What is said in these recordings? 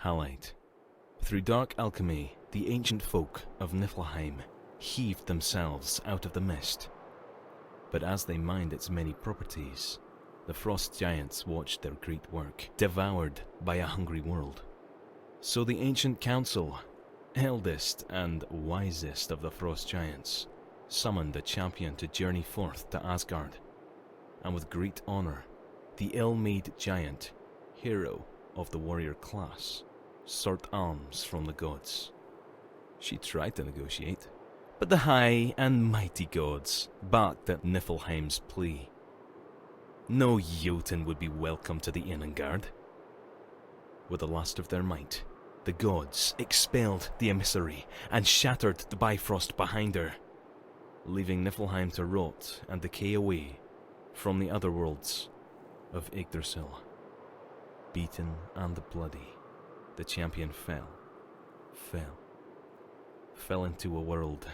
Halite. Through dark alchemy, the ancient folk of Niflheim heaved themselves out of the mist. But as they mined its many properties, the frost giants watched their great work devoured by a hungry world. So the ancient council, eldest and wisest of the frost giants, summoned a champion to journey forth to Asgard, and with great honor, the ill-made giant, hero of the warrior class, sought alms from the gods. She tried to negotiate, but the high and mighty gods balked at Niflheim's plea. No Jotun would be welcome to the Innengard. With the last of their might, the gods expelled the emissary and shattered the Bifrost behind her, leaving Niflheim to rot and decay away from the other worlds of Yggdrasil. Beaten and bloody, the champion fell into a world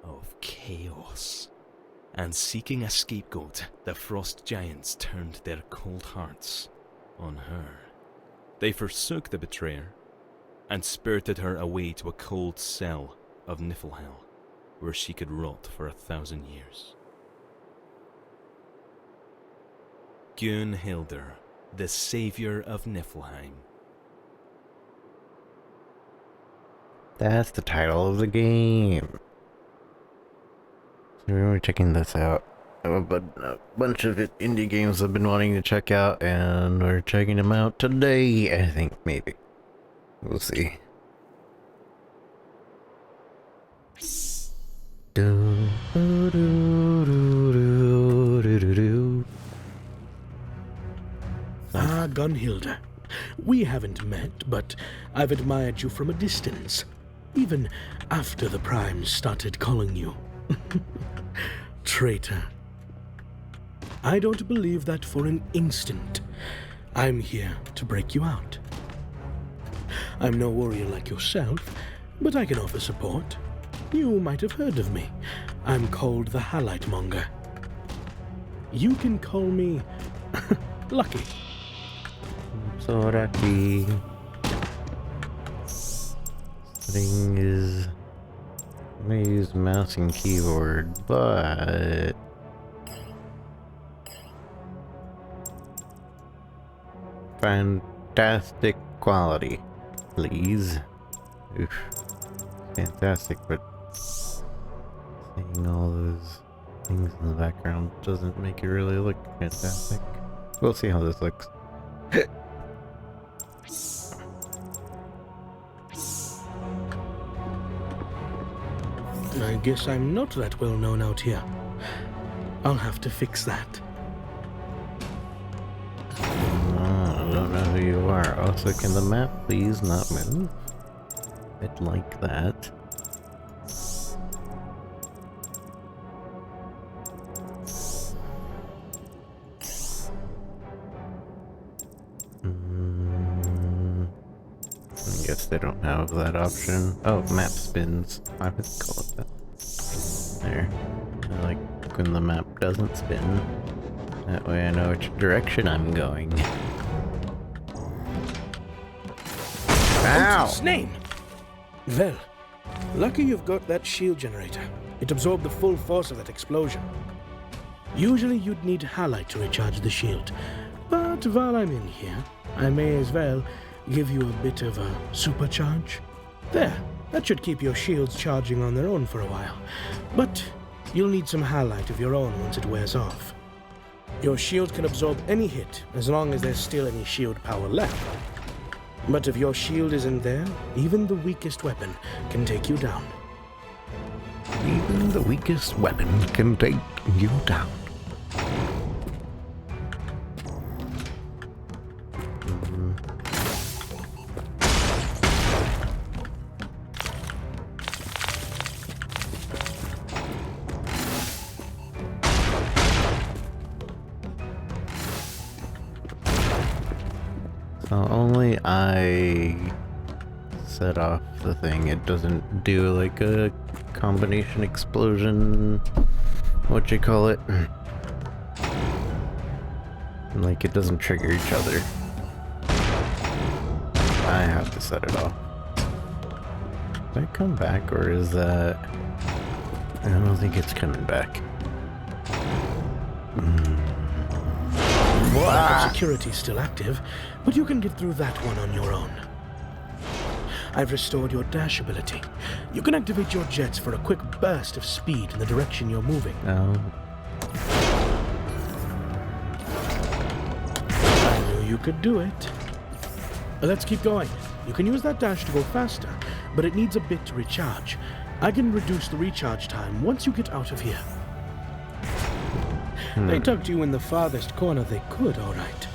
of chaos. And seeking a scapegoat, the frost giants turned their cold hearts on her. They forsook the betrayer and spirited her away to a cold cell of Niflhel, where she could rot for 1,000 years. Gunnhildr, the savior of Niflheim. That's the title of the game. So we're checking this out. But a bunch of indie games I've been wanting to check out, and we're checking them out today, I think, maybe. We'll see. Ah, Gunnhildr. We haven't met, but I've admired you from a distance, even after the Primes started calling you traitor. I don't believe that for an instant. I'm here to break you out. I'm no warrior like yourself, but I can offer support. You might have heard of me. I'm called the Halite Monger. You can call me Lucky. So lucky. Thing is, I'm gonna use mouse and keyboard, but fantastic quality, please. Oof. Fantastic, but seeing all those things in the background doesn't make it really look fantastic. We'll see how this looks. I guess I'm not that well known out here. I'll have to fix that. I don't know who you are. Also, can the map please not move? I'd like that. I guess they don't have that option. Oh, map spins. I would call it that. There. I like when the map doesn't spin. That way I know which direction I'm going. Ow! What's its name? Well, lucky you've got that shield generator. It absorbed the full force of that explosion. Usually you'd need Halite to recharge the shield, but while I'm in here, I may as well give you a bit of a supercharge. There, that should keep your shields charging on their own for a while, but you'll need some Halite of your own once it wears off. Your shield can absorb any hit as long as there's still any shield power left. But if your shield isn't there, even the weakest weapon can take you down. Even the weakest weapon can take you down. So only I set off the thing. It doesn't do like a combination explosion, what you call it. Like it doesn't trigger each other. I have to set it off. Did I come back, or is that... I don't think it's coming back. Backup security is still active, but you can get through that one on your own. I've restored your dash ability. You can activate your jets for a quick burst of speed in the direction you're moving. No. I knew you could do it. Let's keep going. You can use that dash to go faster, but it needs a bit to recharge. I can reduce the recharge time once you get out of here. They tucked you in the farthest corner they could, all right.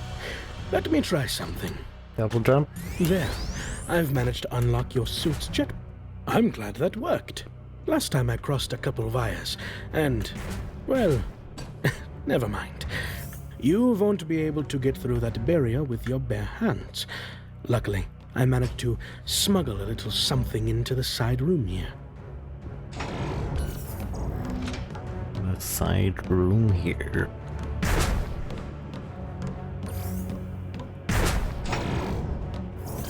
Let me try something. Double jump? There. I've managed to unlock your suit's jet. I'm glad that worked. Last time I crossed a couple wires, and, well, never mind. You won't be able to get through that barrier with your bare hands. Luckily, I managed to smuggle a little something into the side room here. A side room here.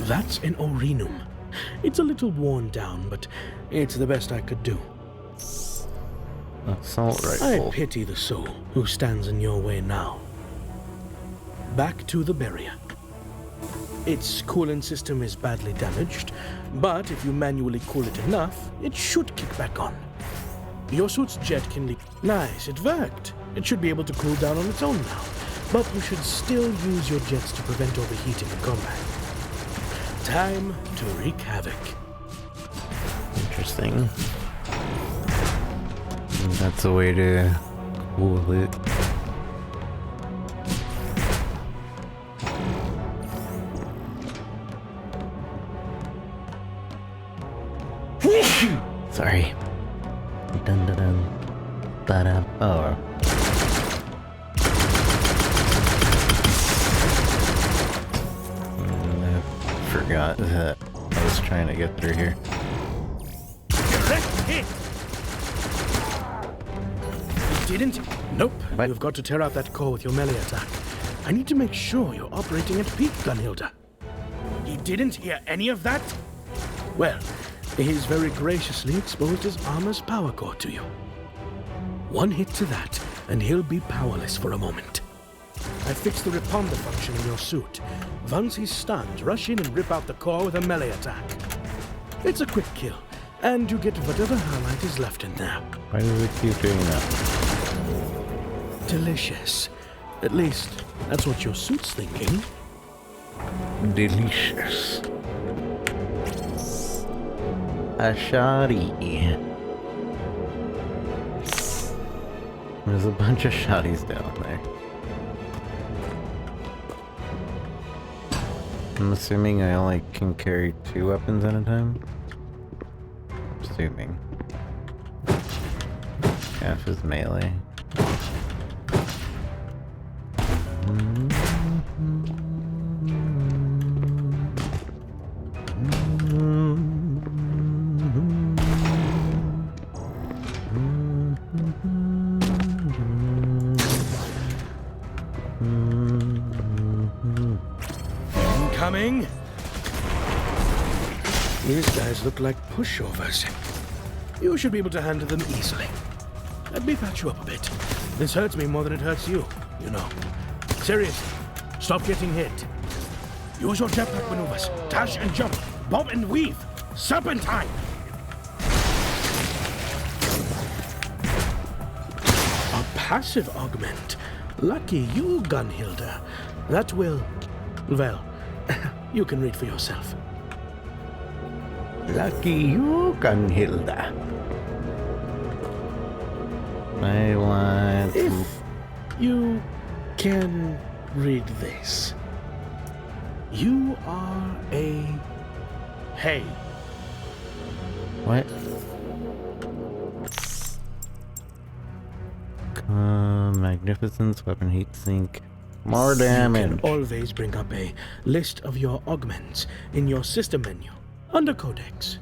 That's an Orinum. It's a little worn down, but it's the best I could do. Assault I rifle. pity the soul who stands in your way now. Back to the barrier. Its coolant system is badly damaged, but if you manually cool it enough, it should kick back on. Your suit's jet can leak. Nice, it worked. It should be able to cool down on its own now, but you should still use your jets to prevent overheating in combat. Time to wreak havoc. Interesting. That's a way to cool it. Sorry. Dun dun dun. Ba-dum. Oh. I forgot that I was trying to get through here. Direct hit! You didn't? Nope. What? You've got to tear out that core with your melee attack. I need to make sure you're operating at peak, Gunnhildr. You didn't hear any of that? Well, he's very graciously exposed his armor's power core to you. One hit to that, and he'll be powerless for a moment. I fixed the reponder function in your suit. Once he's stunned, rush in and rip out the core with a melee attack. It's a quick kill, and you get whatever highlight is left in there. Why does it keep doing that? Delicious. At least, that's what your suit's thinking. Delicious. A shoddy. There's a bunch of shotties down there. I'm assuming I only can carry 2 weapons at a time. Assuming. Half is melee. Incoming! These guys look like pushovers. You should be able to handle them easily. Let me patch you up a bit. This hurts me more than it hurts you, you know. Seriously, stop getting hit. Use your jetpack maneuvers. Dash and jump. Bob and weave. Serpentine! A passive augment. Lucky you, Gunnhildr. That will... well, you can read for yourself. Lucky you, Gunnhildr. I want... If you can read this, you are a... Hey. What? Magnificence, weapon heat sink. More You damage. can always bring up a list of your augments in your system menu, under Codex.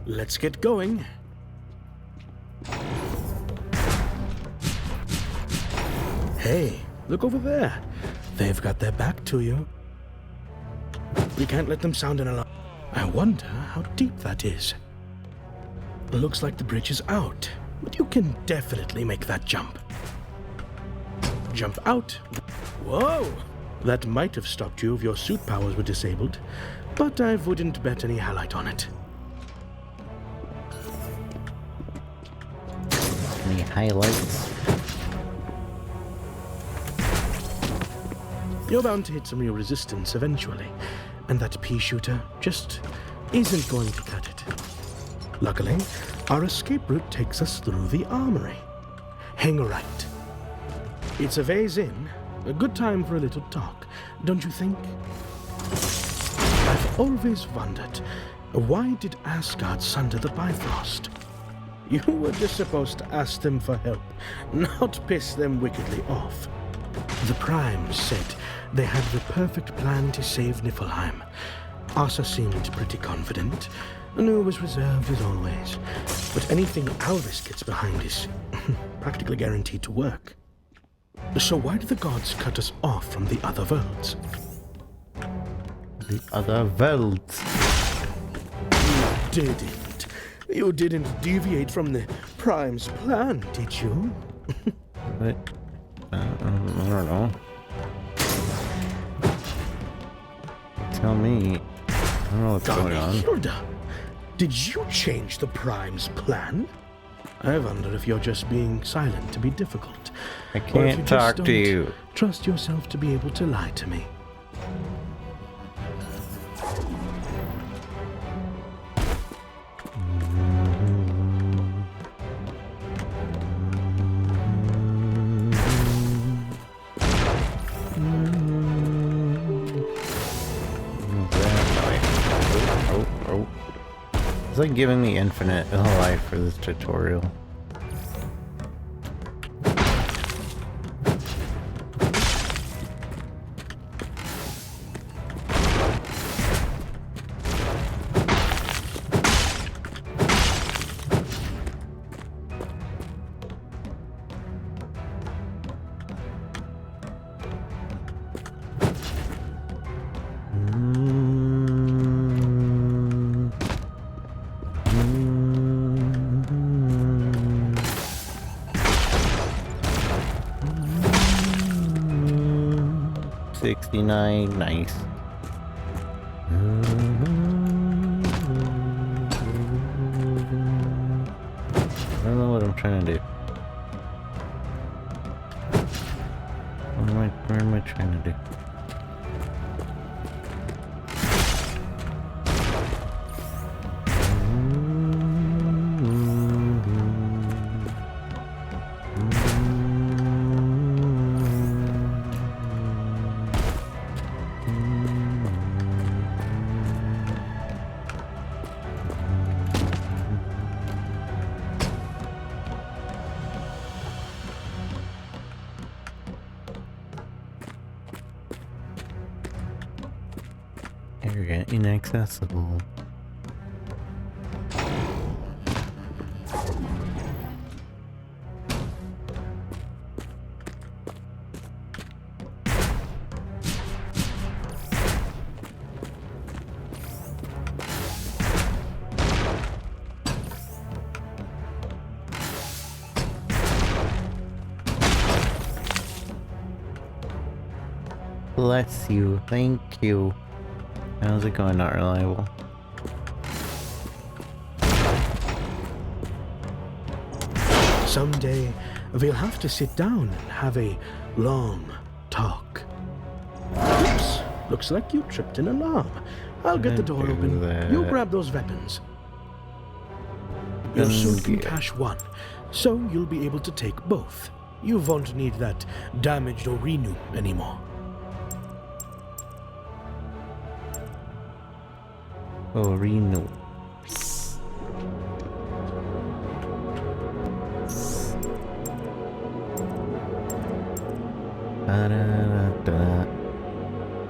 Let's get going. Hey, look over there. They've got their back to you. We can't let them sound an alarm. I wonder how deep that is. Looks like the bridge is out, but you can definitely make that jump. Jump out. Whoa! That might have stopped you if your suit powers were disabled, but I wouldn't bet any halite on it. Any highlights? You're bound to hit some real resistance eventually, and that pea shooter just isn't going to cut it. Luckily, our escape route takes us through the armory. Hang a right. It's a ways in. A good time for a little talk, don't you think? I've always wondered, why did Asgard sunder the Bifrost? You were just supposed to ask them for help, not piss them wickedly off. The Primes said they had the perfect plan to save Niflheim. Asa seemed pretty confident. Nu was reserved as always. But anything Alvis gets behind is practically guaranteed to work. So why did the gods cut us off from the other worlds? The other worlds. You didn't deviate from the Prime's plan, did you? What? I don't know. Tell me. I don't know what's going on. Gunnhildr, did you change the Prime's plan? I wonder if you're just being silent to be difficult. I Or if can't you talk just to don't you. Trust yourself to be able to lie to me. Oh. It's like giving me infinite life for this tutorial. Nice. I don't know what I'm trying to do. What am I trying to do? Area inaccessible. Bless you, thank you. How's it going? Not reliable. Someday, we'll have to sit down and have a long talk. Oops, looks like you tripped an alarm. I'll get the door Do open. that. You grab those weapons. Your suit can cache one, so you'll be able to take both. You won't need that damaged or renew anymore. Oh, Reno.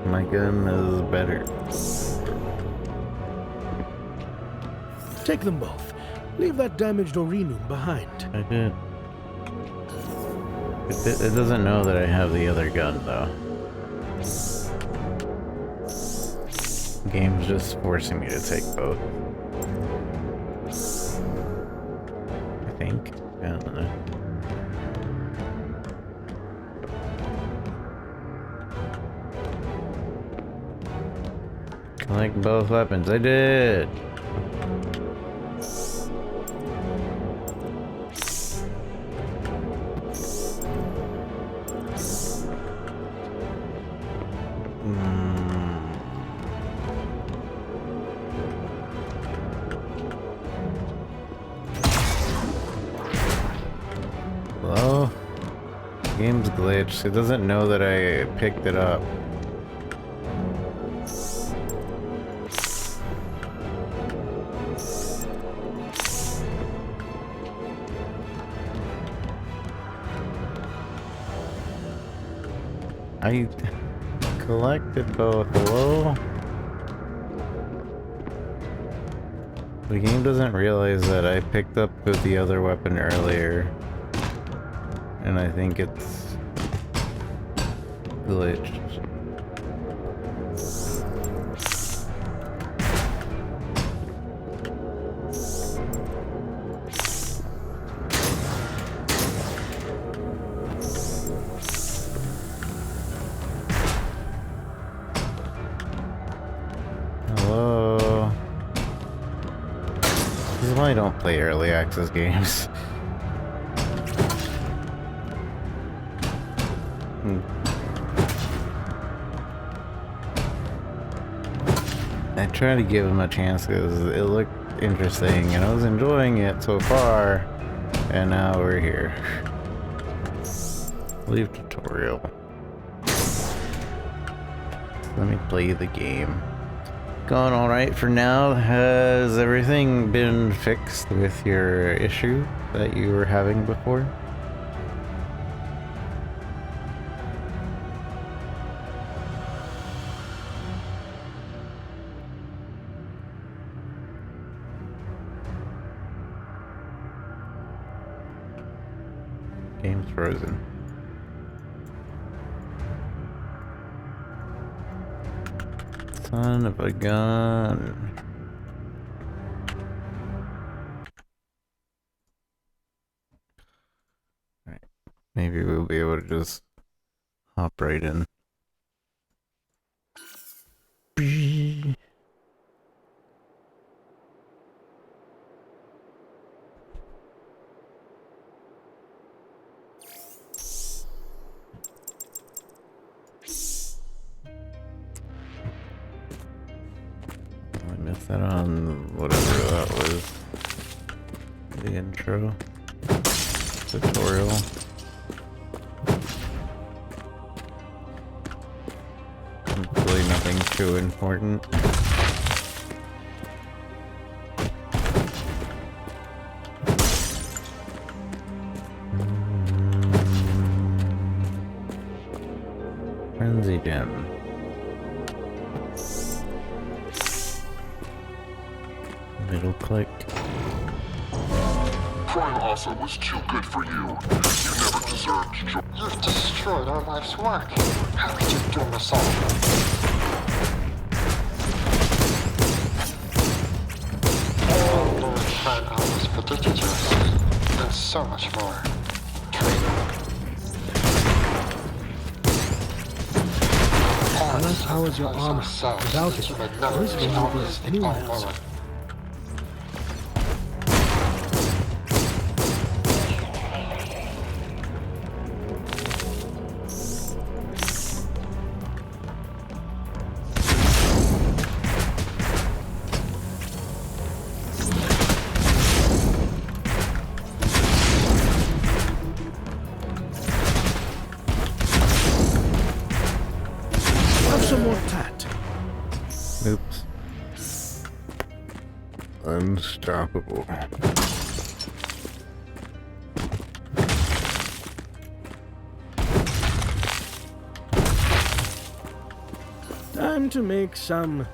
My gun is better. Take them both. Leave that damaged or renew behind. I did. It doesn't know that I have the other gun, though. Game's just forcing me to take both. I think. I don't know. Collect both weapons. I did! Well, game's glitched. It doesn't know that I picked it up. I collected both. Hello? The game doesn't realize that I picked up with the other weapon earlier. And I think it's glitched. Hello? This is why I don't play early access games. I tried to give him a chance because it looked interesting and I was enjoying it so far, and now we're here. Leave tutorial. Let me play the game. Going alright for now. Has everything been fixed with your issue that you were having before? Game's frozen. Son of a gun. Alright. Maybe we'll be able to just hop right in. I missed that on whatever that was. The intro tutorial. Hopefully nothing too important. Frenzy gem. Middle click. Prime also was too good for you. You never deserved joy. You've destroyed our life's work. How could you doom us all? Lord Prime Albus predicted your escape, and so much more. Traitor. Unless how is your armor? Without it, there is no use anyone else. Some more tat. Oops. Unstoppable. Time to make some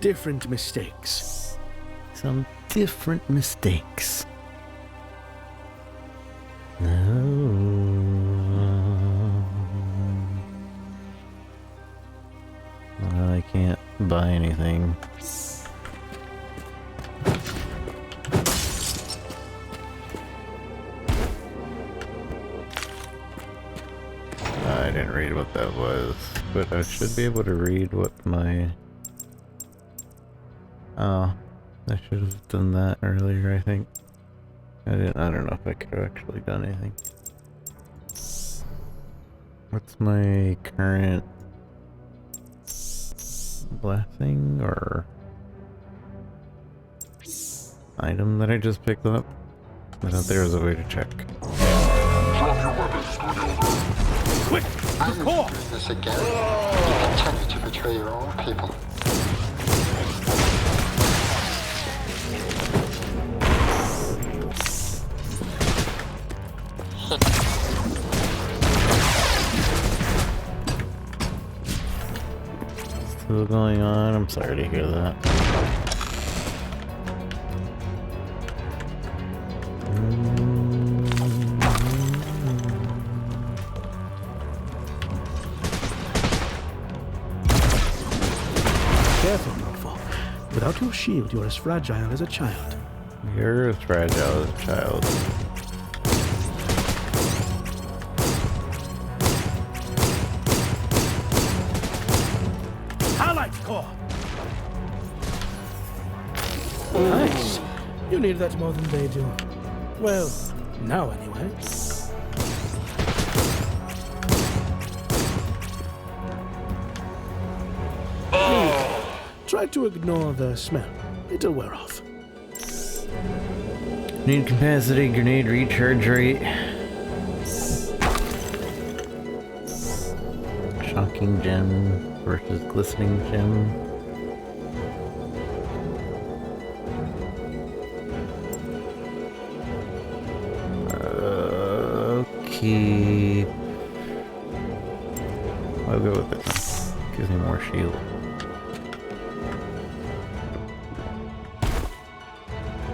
different mistakes. Some different mistakes. No. Well, I can't buy anything. I didn't read what that was, but I should be able to read what my... Oh, I should have done that earlier, I think. I don't know if I could have actually done anything. What's my current blessing or item that I just picked up? I thought there was a way to check. Drop your weapons, Gunnhildr. Quick! Are The you core! doing this again? You continue to betray your own people. Still going on? I'm sorry to hear that. Careful, Nightfall. Without your shield, you're as fragile as a child. You're as fragile as a child. Highlight core! Nice. You need that more than they do. Well, now anyway. Try to ignore the smell. It'll wear off. Need capacity, grenade recharge rate. Shocking gem versus glistening gem. Okay. I'll go with this. Gives me more shield.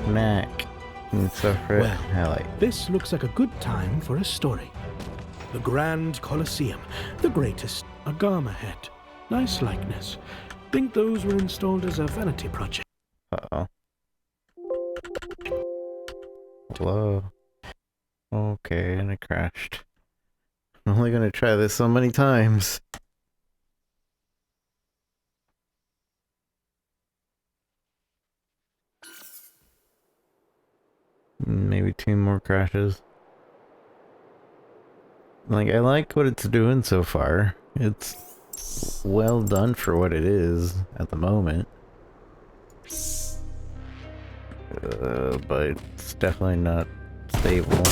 Knack. And suffer Well, highlight. this looks like a good time for a story. The Grand Colosseum, the greatest Agama head. Nice likeness. Think those were installed as a vanity project. Uh-oh. Hello. Okay, and it crashed. I'm only gonna try this so many times. Maybe 2 more crashes. Like, I like what it's doing so far. It's well done for what it is at the moment. But it's definitely not stable.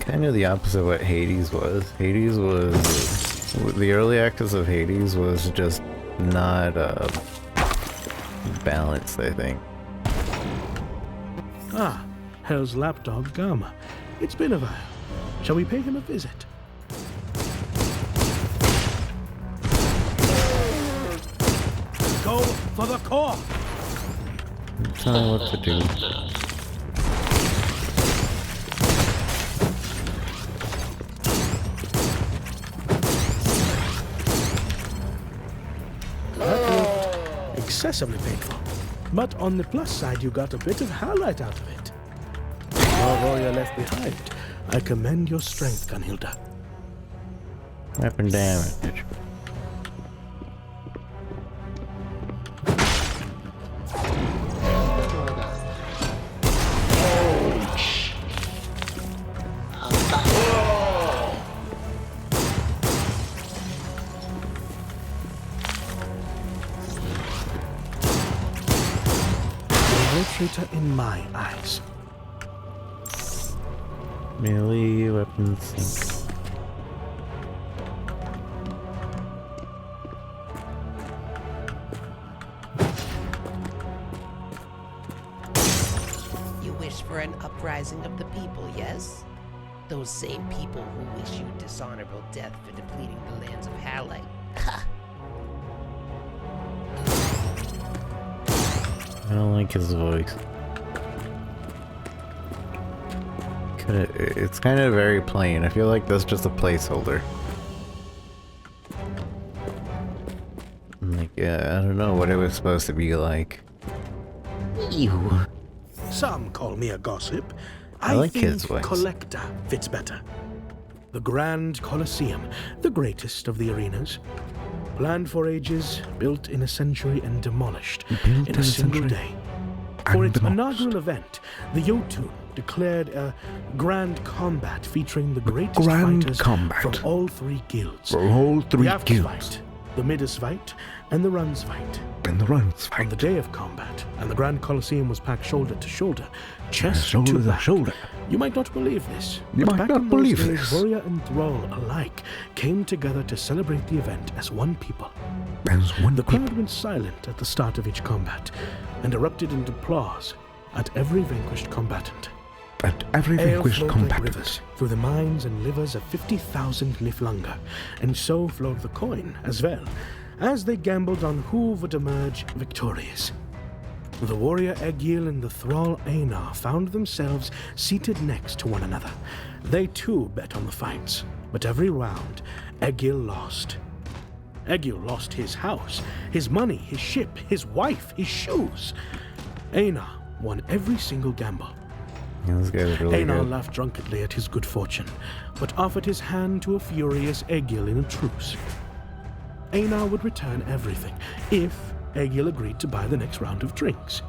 Kind of the opposite of what Hades was. Hades was... The early access of Hades was just not balanced, I think. Ah, Hell's lapdog Gama. It's been a while. Shall we pay him a visit? Go for the core! Tell me what to do. Excessively painful. But on the plus side, you got a bit of highlight out of it. No warrior left behind. I commend your strength, Gunnhildr. Weapon damage. Traitor in my eyes. Melee weapons sink. You wish for an uprising of the people, yes? Those same people who wish you dishonorable death for depleting the lands of Halite. Ha! I don't like his voice. But it's kind of very plain. I feel like that's just a placeholder. Like, I don't know what it was supposed to be like. Ew. Some call me a gossip. I like think kids' voice. collector fits better. The Grand Colosseum, the greatest of the arenas. Planned for ages, built in a century and demolished in a single day. For its inaugural event, the Jotun declared a grand combat featuring the greatest fighters from all three guilds. For all three the Aftersfight, the Middesfight, and the Runsfight. On the day of combat, and the Grand Colosseum was packed shoulder to shoulder, chest to back. You might not believe this, but back in those days, warrior and thrall alike came together to celebrate the event as one people. The crowd went silent at the start of each combat, and erupted into applause at every vanquished combatant. Ale flowed like rivers through the minds and livers of 50,000 Niflunga, and so flowed the coin as well, as they gambled on who would emerge victorious. The warrior Egil and the thrall Einar found themselves seated next to one another. They too bet on the fights, but every round, Egil lost. Egil lost his house, his money, his ship, his wife, his shoes. Einar won every single gamble. Yeah, this guy's really Einar good. laughed drunkenly at his good fortune, but offered his hand to a furious Egil in a truce. Einar would return everything, if Egil agreed to buy the next round of drinks.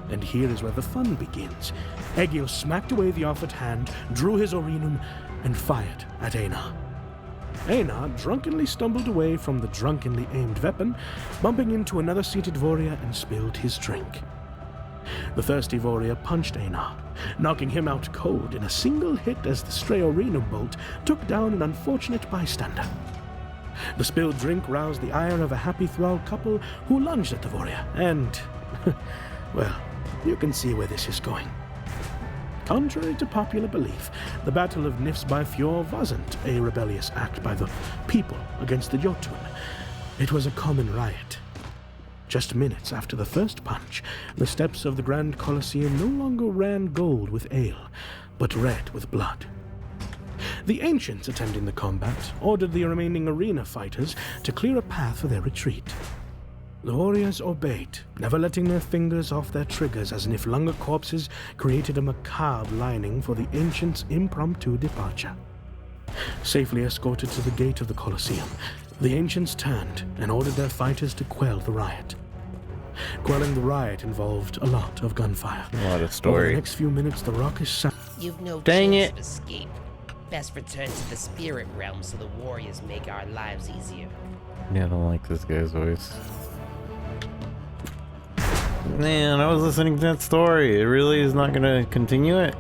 And here is where the fun begins. Egil smacked away the offered hand, drew his Orinum, and fired at Einar. Einar drunkenly stumbled away from the drunkenly aimed weapon, bumping into another seated warrior and spilled his drink. The thirsty warrior punched Einar, knocking him out cold in a single hit as the stray Orinum bolt took down an unfortunate bystander. The spilled drink roused the ire of a happy thrall couple who lunged at the warrior, and, well, you can see where this is going. Contrary to popular belief, the Battle of Nifsbyfjord wasn't a rebellious act by the people against the Jotun. It was a common riot. Just minutes after the first punch, the steps of the Grand Colosseum no longer ran gold with ale, but red with blood. The ancients attending the combat ordered the remaining arena fighters to clear a path for their retreat. The warriors obeyed, never letting their fingers off their triggers as Niflunga corpses created a macabre lining for the ancients' impromptu departure. Safely escorted to the gate of the Colosseum, the ancients turned and ordered their fighters to quell the riot. Quelling the riot involved a lot of gunfire. A lot of Over the story. next few minutes, the raucous sound. You've no Dang chance it. of escape. Best return to the spirit realm so the warriors make our lives easier. Yeah, I don't like this guy's voice. Man, I was listening to that story. It really is not gonna continue it?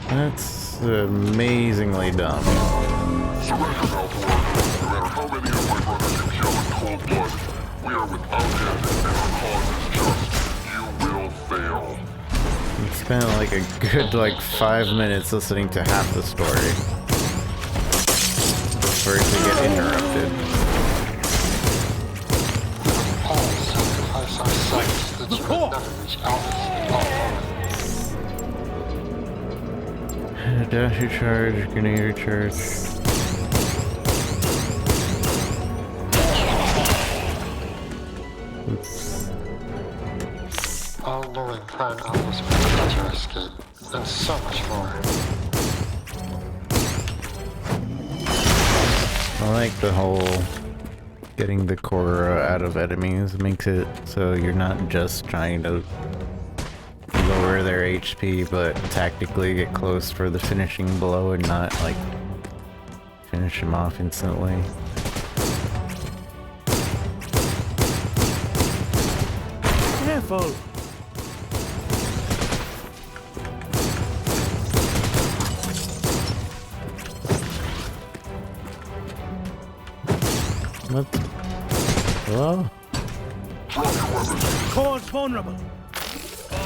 That's amazingly dumb. Surrender now, boy. No matter how many of my brothers you kill in cold blood, we are without end, and our cause is just. You will fail. I spent like a good 5 minutes listening to half the story for it to get interrupted. All sacrifice our sight that you will never reach ours. Dasher charge, grenadier charge. Oops. All knowing plan hours will prevent your escape, and so much more. I like the whole getting the core out of enemies. It makes it so you're not just trying to lower their HP, but tactically get close for the finishing blow and not finish them off instantly. Careful! What? Hello? Core's vulnerable.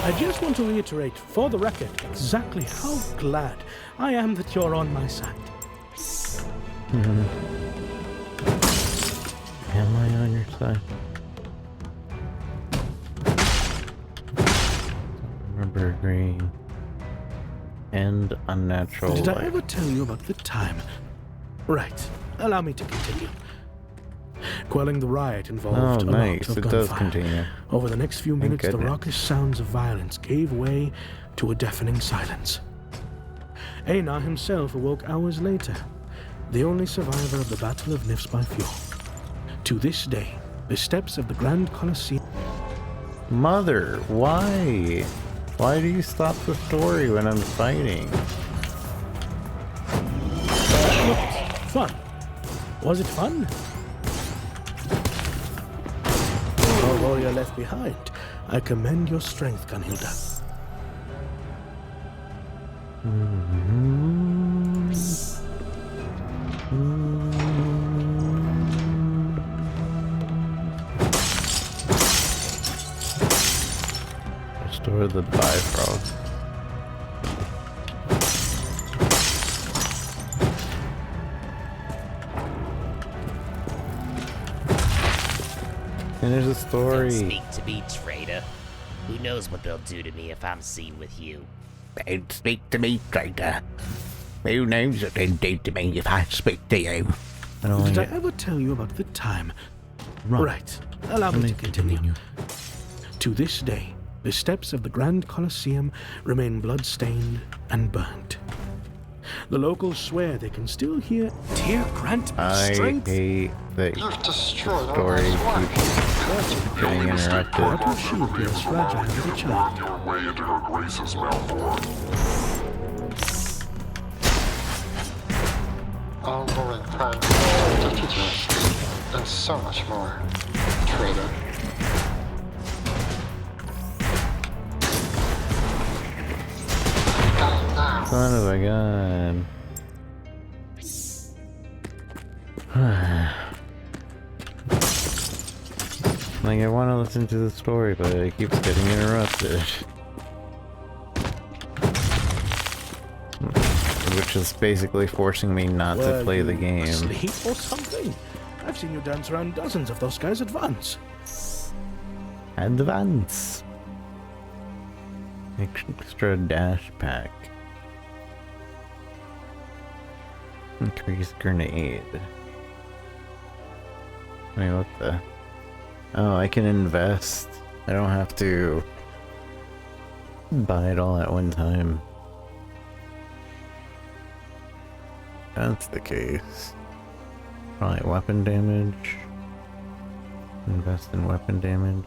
I just want to reiterate, for the record, exactly how glad I am that you're on my side. Am I on your side? Don't remember agreeing. and unnatural Did I life. ever tell you about the time? Right. Allow me to continue. Quelling the riot involved Oh, a nice. lot of It does gunfire. continue. Over the next few minutes, the goodness. raucous sounds of violence gave way to a deafening silence. Einar himself awoke hours later, the only survivor of the Battle of Nifsbyfjord. To this day, the steps of the Grand Colosseum... Mother, why? Why do you stop the story when I'm fighting? Fun. Was it fun? No warrior left behind. I commend your strength, Gunnhildr. Restore the Bifrost. Finish the Don't story. speak to me, traitor. Who knows what they'll do to me if I'm seen with you? Don't speak to me, traitor. Who knows what they'll do to me if I speak to you? I don't Did I like it. ever tell you about the time? Right. Allow me to continue. To this day, the steps of the Grand Colosseum remain blood-stained and burnt. The locals swear they can still hear Dear grant me I strength. hate that You've destroyed all story this work. keeps getting interrupted. What will she be as fragile as a child? Your way into her grace's Malfoy. All luring crime addicted to your escape, and so much more. Traitor. Die now. Son of a gun. Like, I want to listen to the story, but it keeps getting interrupted. Which is basically forcing me not to Were play the you game. asleep or something? I've seen you dance around dozens of those guys at once. Advance. Extra dash pack. Increase grenade. Wait, what the? Oh, I can invest. I don't have to buy it all at one time. That's the case. Probably weapon damage. Invest in weapon damage.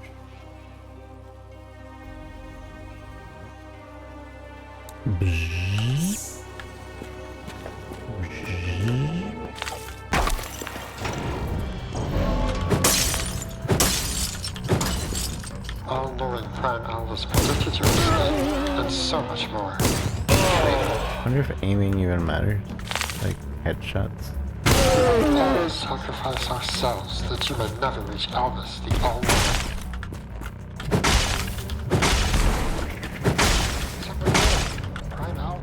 All luring prime owls predicted your escape, and so much more. Traitor. I wonder if aiming even matters. Like headshots. Always sacrifice ourselves that you may never reach Albus the All-Knowing. Prime owl.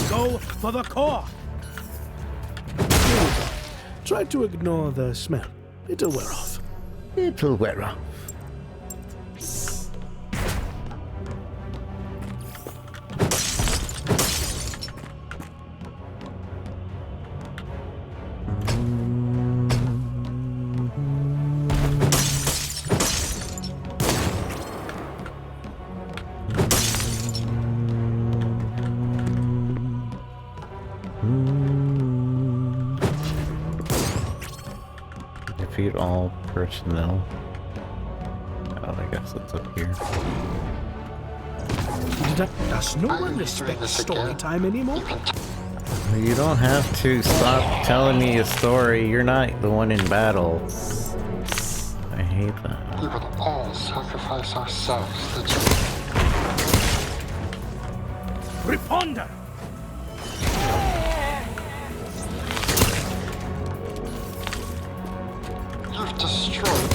Go for the core! Try to ignore the smell. It'll wear off. It'll wear off. Defeat all personnel. Oh, I guess that's up here. Does no Are one you respect doing this story again? time anymore? You can You don't have to stop telling me a story. You're not the one in battle. I hate that. We will all sacrifice ourselves that you Reponder! You've destroyed.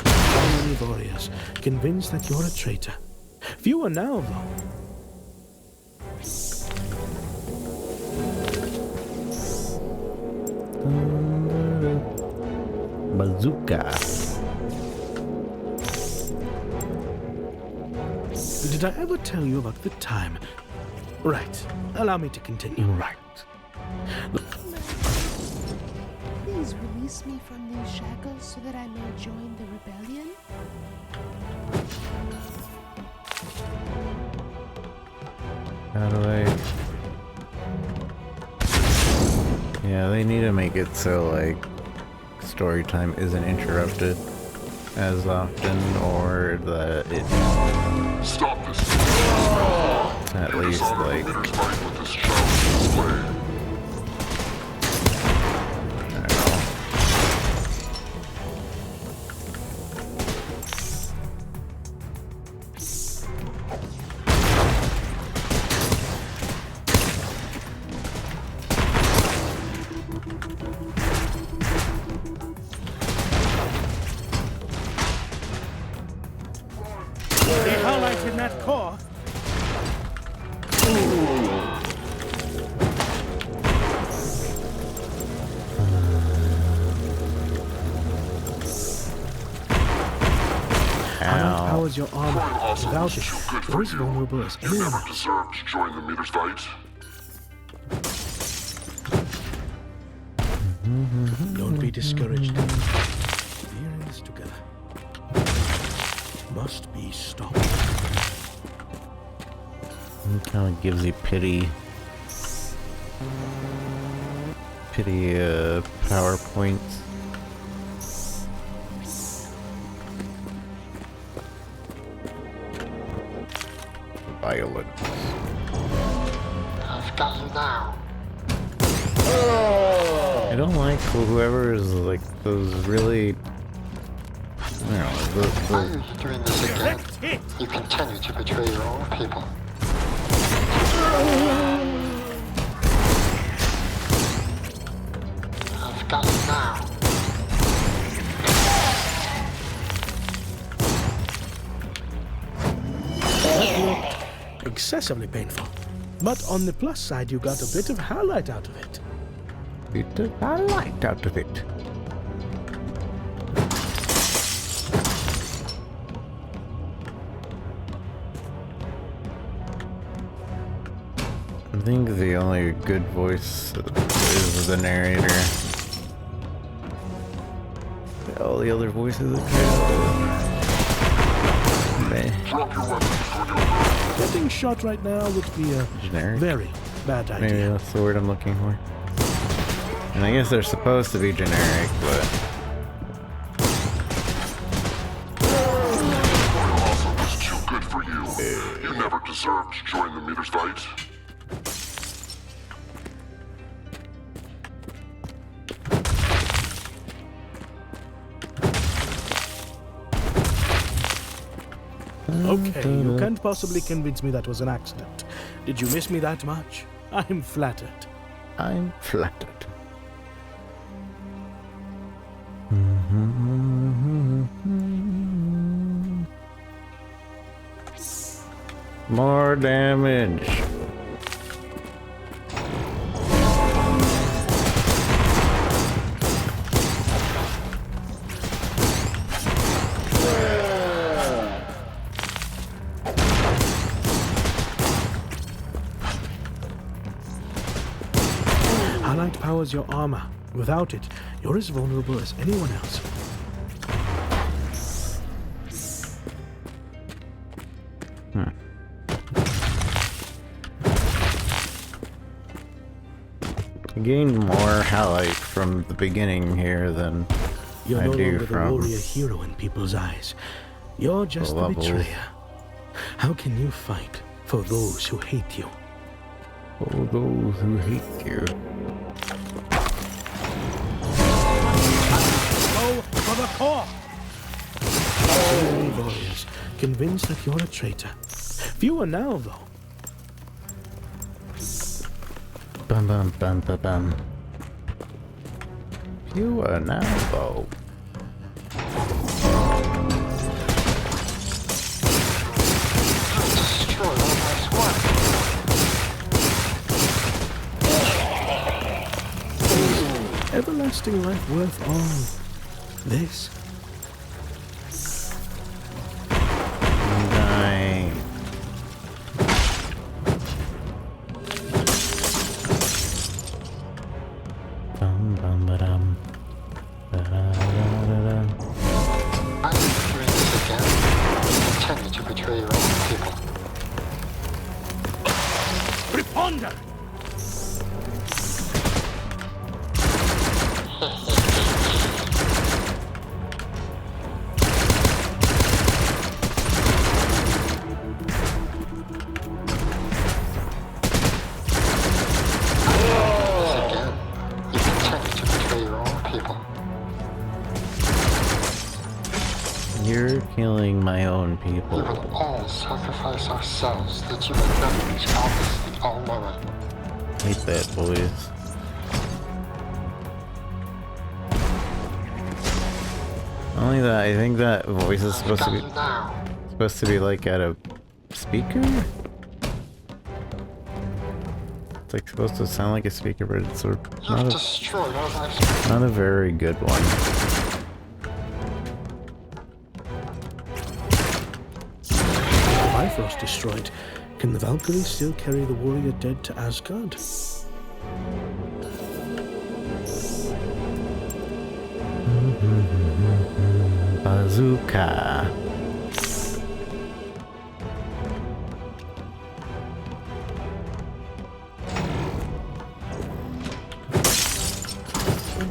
How many warriors convinced that you're a traitor? Fewer now, though. Bazooka. Did I ever tell you about the time? Right. Allow me to continue. Right. Please release me from these shackles so that I may join the rebellion. How do I... Yeah, they need to make it so, like, story time isn't interrupted as often, or that it Stop this. at least, like... Leaders fight with this challenge displayed. I don't know. The highlight in that core. Ow. How is your armor? Also, Without this it, is too good you're for as you. vulnerable as You anyone never else. deserved to join the meters fight. Don't be discouraged. We're in this together. Must be stopped. It kind of gives you pity. Pity, PowerPoints. Violence. I've got you now. I don't like whoever is like those really... I don't know, Are you doing this again? You continue to betray your own people. I've got you now. Excessively painful. But on the plus side, you got a bit of highlight out of it. bit of highlight out of it. I think the only good voice is the narrator. All the other voices are meh. Drop your weapons, Gunnhildr. Getting shot right now would be a Generic? very bad Maybe idea. that's the word I'm looking for. And I guess they're supposed to be generic, but Also was too good for you. You never deserved to join the meters fight. Okay, you can't possibly convince me that was an accident. Did you miss me that much? I'm flattered. I'm flattered. More damage. Highlight powers your armor. Without it, you're as vulnerable as anyone else. I gained more highlight from the beginning here than You're I no do longer the from warrior hero in people's eyes. You're just the levels. betrayer. How can you fight for those who hate you? all those who hate you. Go for the core! So many warriors convinced that you're a traitor. Fewer now, though. Bum bum bum bum bum. You are now though. Destroy all my work. Everlasting life worth all this? Dying. Gunnhildr! Again, you continue to betray your own people. You're killing my own We people. will all sacrifice ourselves that you may never reach Albus the All-Knowing. Hate that, boys. Only that I think that voice is I've supposed to got be you now. like at a speaker? It's like supposed to sound like a speaker, but it's sort of You've not destroyed our lives. not a very good one. Bifrost destroyed. Can the Valkyrie still carry the warrior dead to Asgard? Bazooka.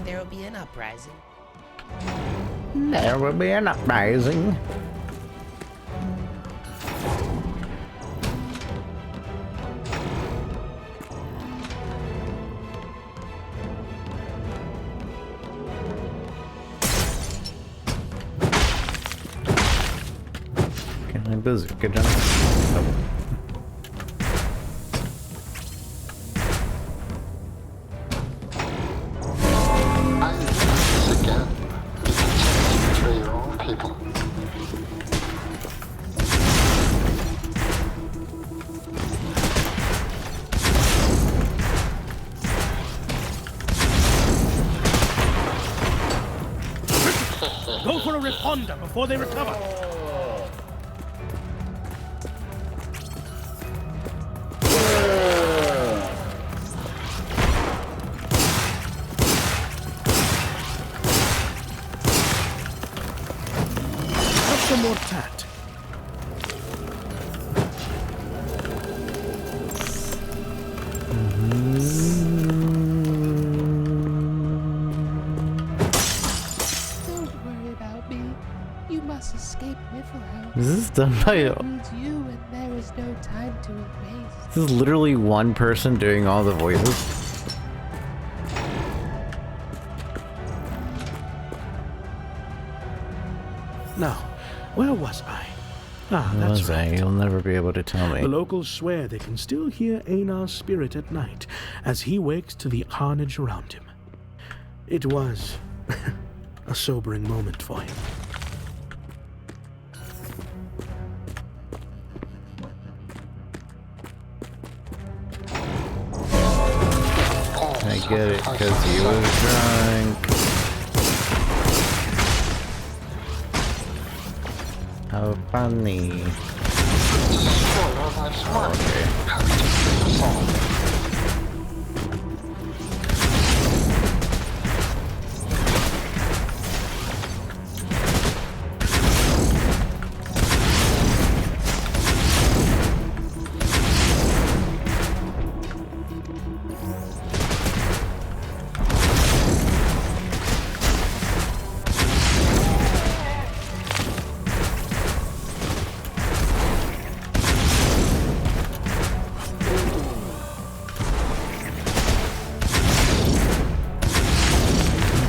There will be an uprising. There will be an uprising. Can I bazooka jump? Oh. Once again, you continue to betray your own people. Go for a Riponda before they recover! Have some more tact. Don't worry about me. You must escape Niflheim. This is done by It needs you, and there is no time to waste. this is literally one person doing all the voices. Now, where was I? Ah, that's Was I? right. You'll never be able to tell The me. locals swear they can still hear Einar's spirit at night as he wakes to the carnage around him. It was a sobering moment for him. I get it, because he was drunk. How funny. Destroyed our life's work. How did you feel us all?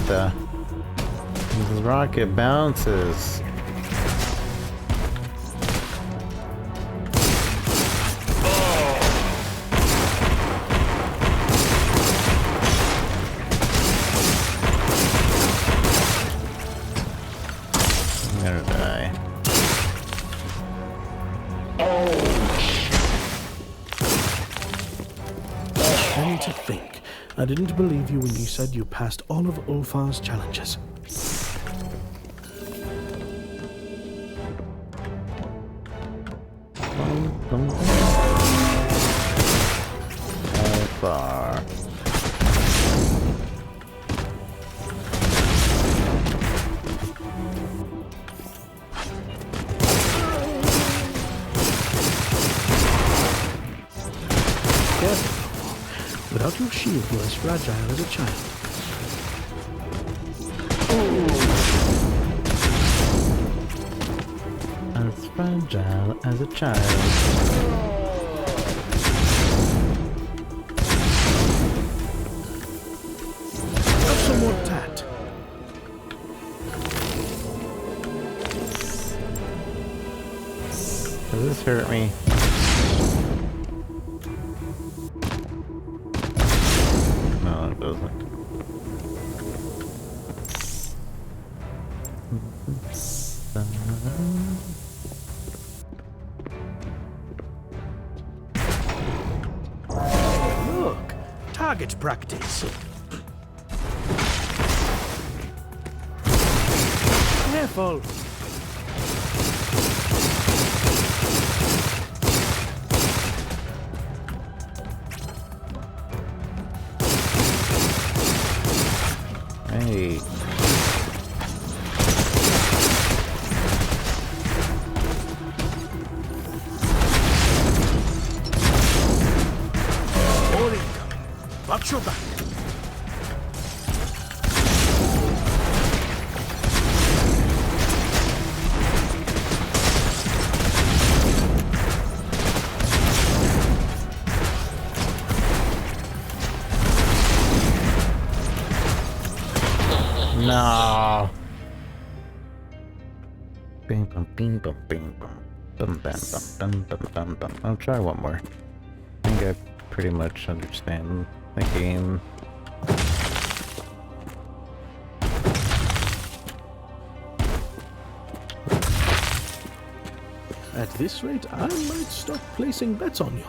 This rocket bounces. I'm gonna die. And to think, I didn't believe you when you said you passed all of Ulfar's challenges. How far? Careful. Without your shield, you're as fragile as a child. As fragile as a child. Have some more tat. Does this hurt me? No, it doesn't. Look, target practice. Careful. Hey. More incoming. Watch your back. No. Bing bum bing bum bing bum bum bam bum bum bum bum bum. I'll try one more. I think I pretty much understand the game. At this rate, I might stop placing bets on you.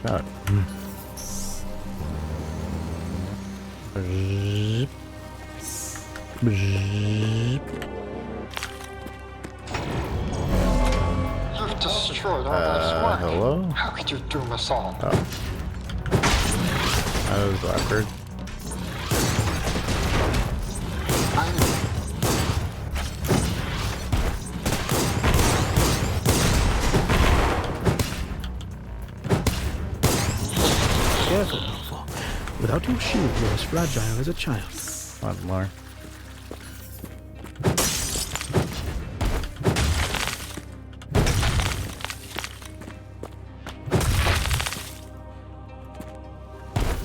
Shot. Bzzz. Bzzz. You've destroyed all life's work. Hello? How could you doom us all? Oh. That was awkward. Careful, Malfoy. Without your shield, you're as fragile as a child. One more.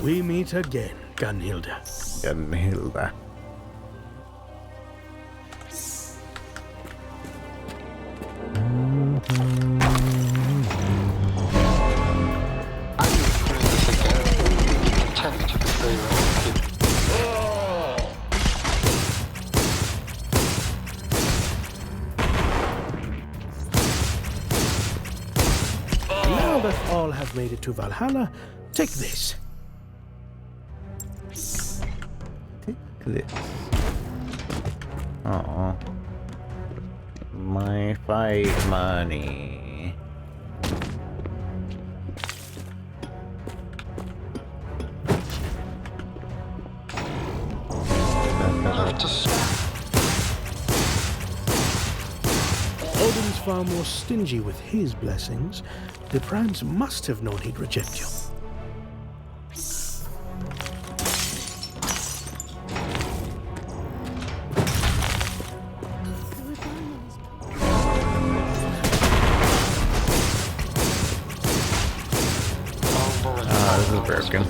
We meet again, Gunnhildr. Gunnhildr. Are you doing this again? You continue to betray your own people. Now that all have made it to Valhalla, take this. This. Oh, my fight money. You've destroyed. Odin's far more stingy with his blessings. The primes must have known he'd reject you. This is broken.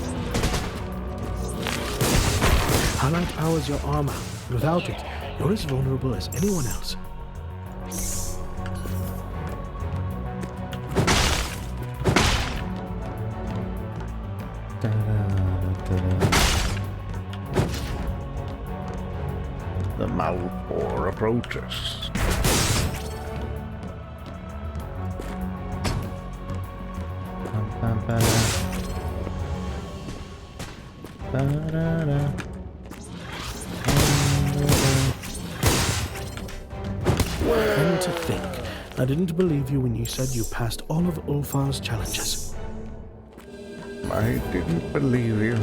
Highlight powers your armor. Without it, you're as vulnerable as anyone else. The Malfoy approaches. And to think, I didn't believe you when you said you passed all of Ulfar's challenges. I didn't believe you.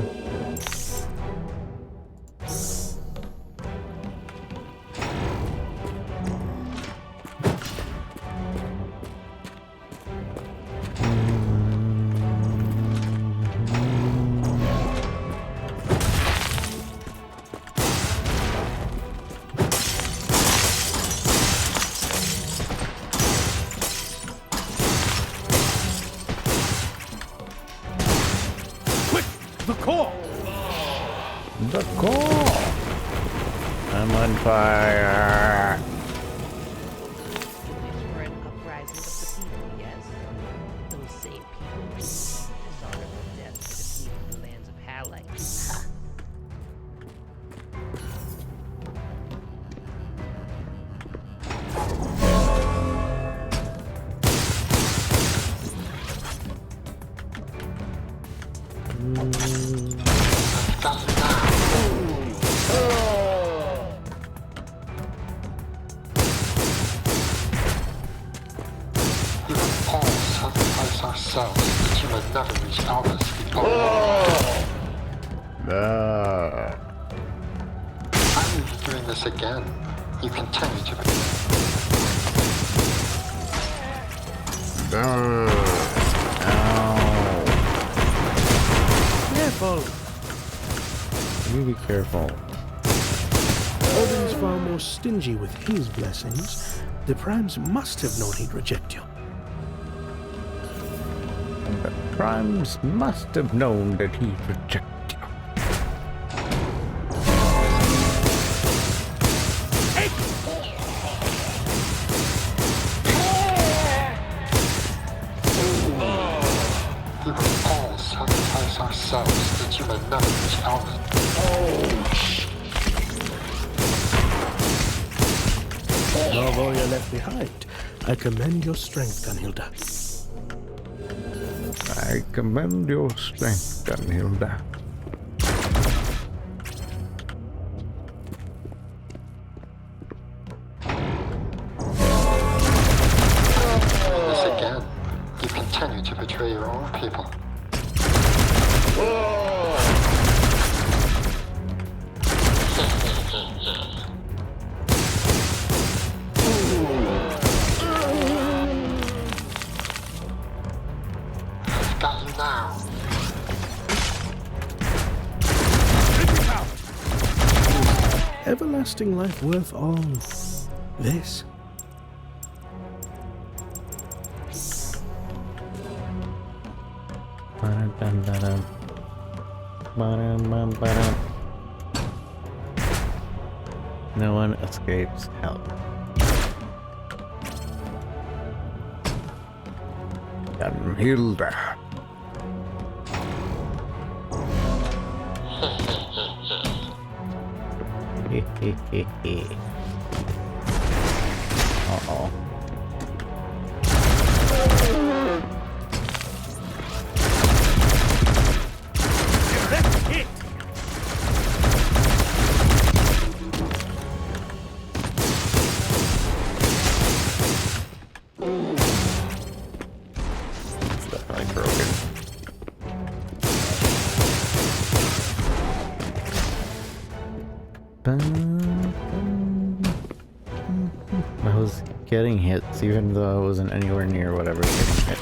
The core! The core! I'm on fire! Wish for an uprising of the people, yes? Those same people who wish dishonorable death for defeating the lands of Halite. Got you now. We will all sacrifice ourselves that you may never reach others Why are you doing this again? You continue to be. Careful! You be careful. Odin's far more stingy with his blessings. The Primes must have known he'd reject you. The Primes must have known that he'd reject you. We will all sacrifice ourselves that you may never reach others. No warrior left behind. I commend your strength, Gunnhildr. I commend your strength, Gunnhildr. This again. You continue to betray your own people. I've got you now. Everlasting life worth all this? No one escapes hell. Gunnhildr. Uh-oh. It's definitely broken. I was getting hits even though I wasn't anywhere near whatever was getting hit.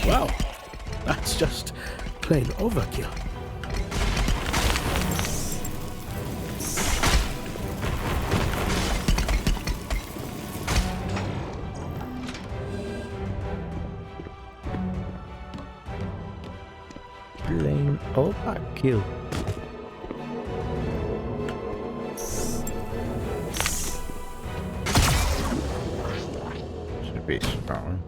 Wow, that's just plain overkill. Plain overkill. Should be strong.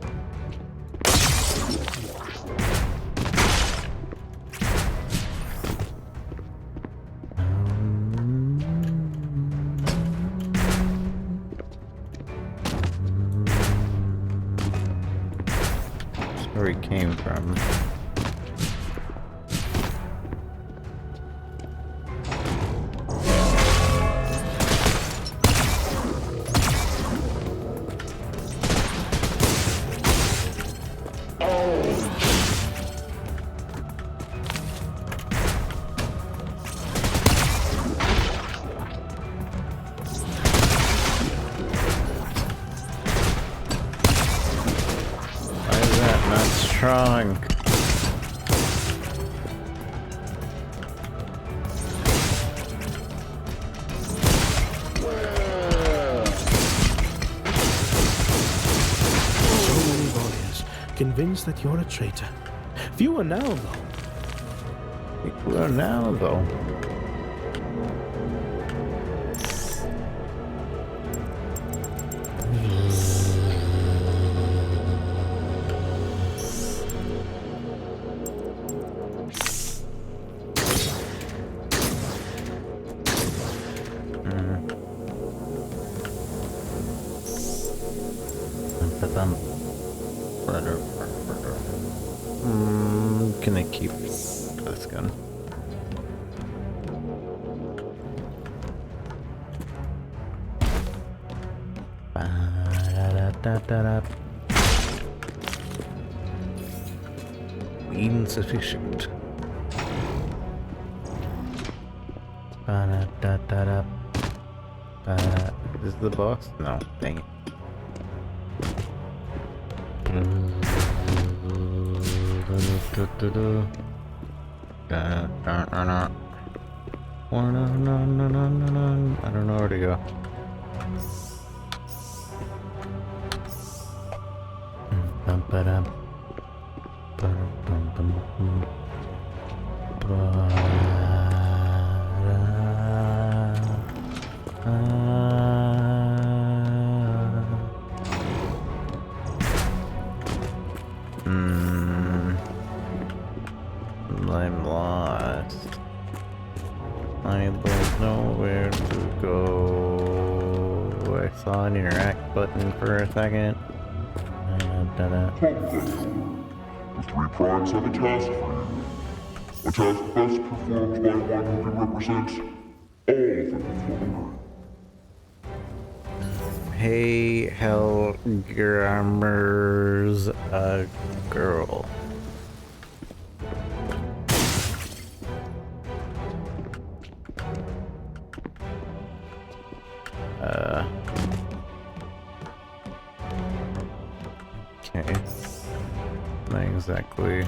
That's where he came from. Why is that not strong? convinced that you're a traitor. Few are now, though. Well, now though. Can I keep this gun? Ba-da-da-da-da. Insufficient. Ba-da-da-da-da. Ba-da. Is this the boss? No, dang it. I don't know where to go. I'm lost. I don't know where to go. I saw an interact button for a second. The 3 primes have a task for you. A task best performed by one who represents all of Gunnhildr. Hey, Hellgrammer's a girl. Okay. Not exactly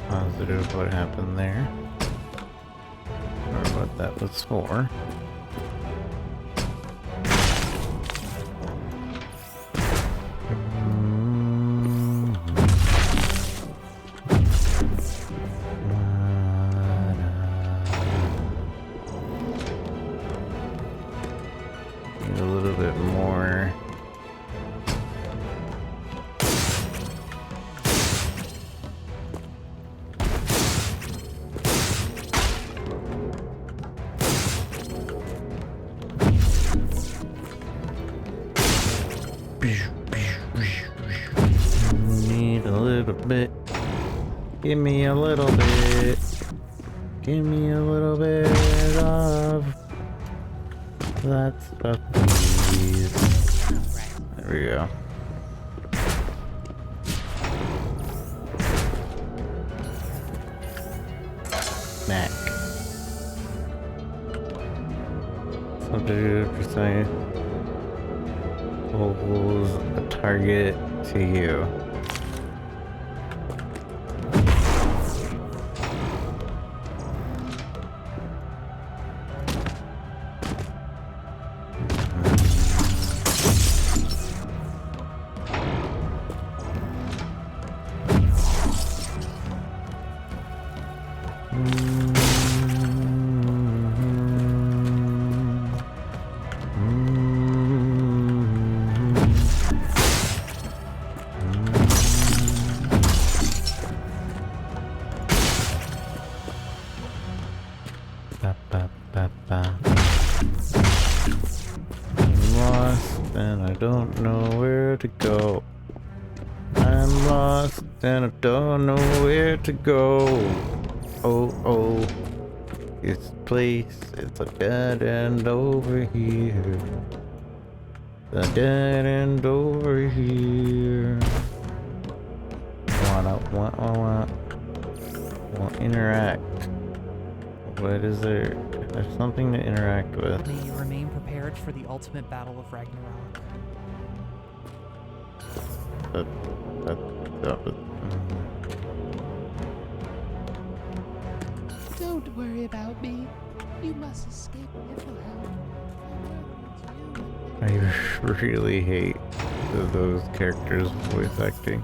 positive what happened there, or what that was for. Need a little bit more. Need a little bit. Give me a little bit. Give me a little bit of that stuff, please. There we go. Snack. Subject precise. Pulls a target to you. I'm lost and I don't know where to go. I'm lost and I don't know where to go. Oh, this place, it's a dead end over here. The dead end over here. Want interact. What is there? There's something to interact with. May you remain prepared for the ultimate battle of Ragnarok. Don't worry about me. You must escape Niflheim. I really hate those characters' voice acting.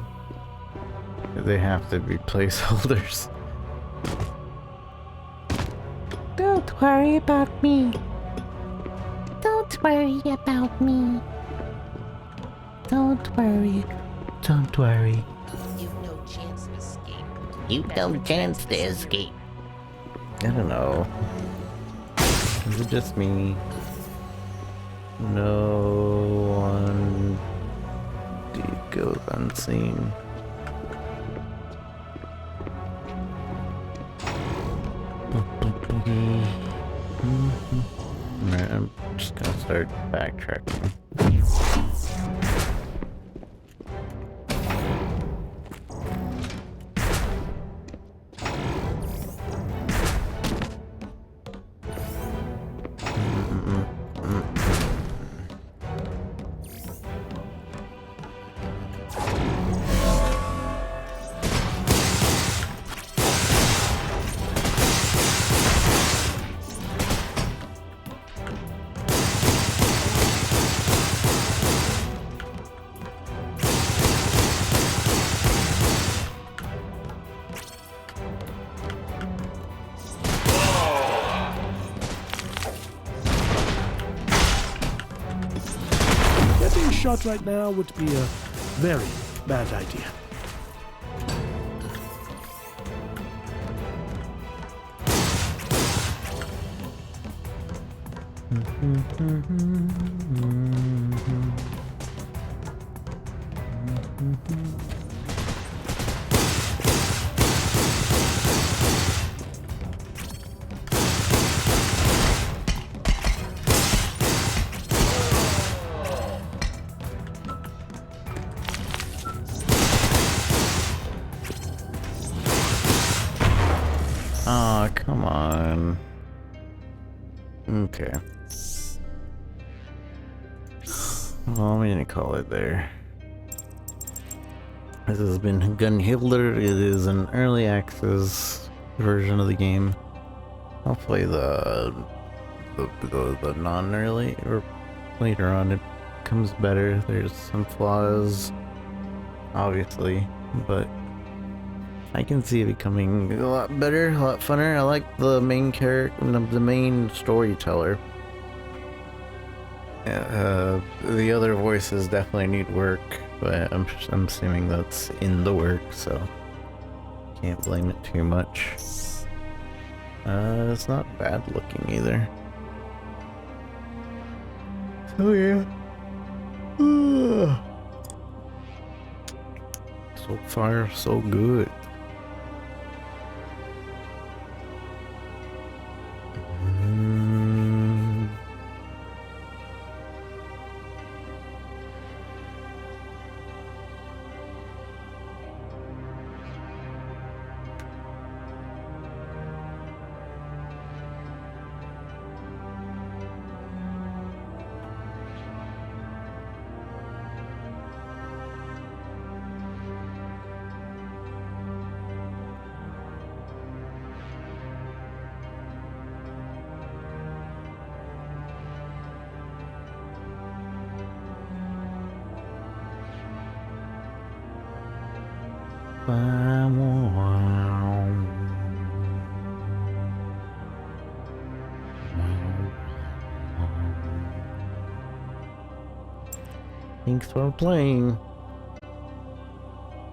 They have to be placeholders. Don't worry about me. Don't worry about me. Don't worry. Don't worry. You've no chance of escape. You've no chance to escape. I don't know. Is it just me? No one goes unseen. Alright, I'm just gonna start backtracking. Getting shot right now would be a very bad idea. Aw, come on. Okay. Well, I'm gonna call it there. This has been Gunnhildr. It is an early access version of the game. I'll play the non-early, or later on it comes better. There's some flaws, obviously, but I can see it becoming a lot better, a lot funner. I like the main character, the main storyteller. The other voices definitely need work, but I'm assuming that's in the work, so can't blame it too much. It's not bad looking either. So yeah. So far, so good. Thanks for playing.